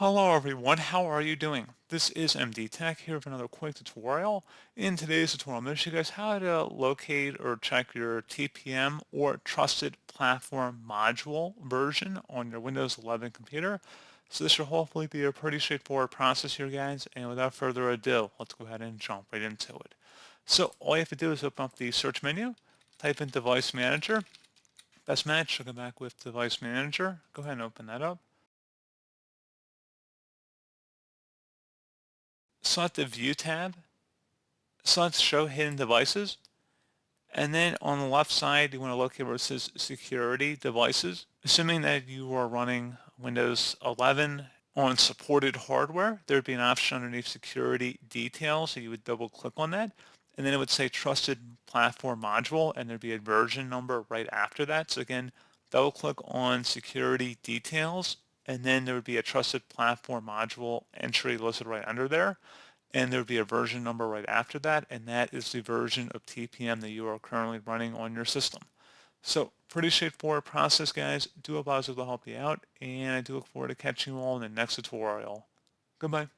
Hello everyone, how are you doing? This is MD Tech here with another quick tutorial. In today's tutorial, I'm going to show you guys how to locate or check your TPM or Trusted Platform Module version on your Windows 11 computer. So this should hopefully be a pretty straightforward process here, guys. And without further ado, let's go ahead and jump right into it. So all you have to do is open up the search menu, type in Device Manager. Best match, so go back with Device Manager. Go ahead and open that up. Select the View tab. Select Show Hidden Devices. And then on the left side, you want to locate where it says Security Devices. Assuming that you are running Windows 11 on supported hardware, there'd be an option underneath Security Details, so you would double click on that. And then it would say Trusted Platform Module, and there'd be a version number right after that. So again, double click on Security Details, and then there would be a Trusted Platform Module entry listed right under there, and there would be a version number right after that, and that is the version of TPM that you are currently running on your system. So pretty straightforward process, guys. Do hope I was able to help you out, and I do look forward to catching you all in the next tutorial. Goodbye.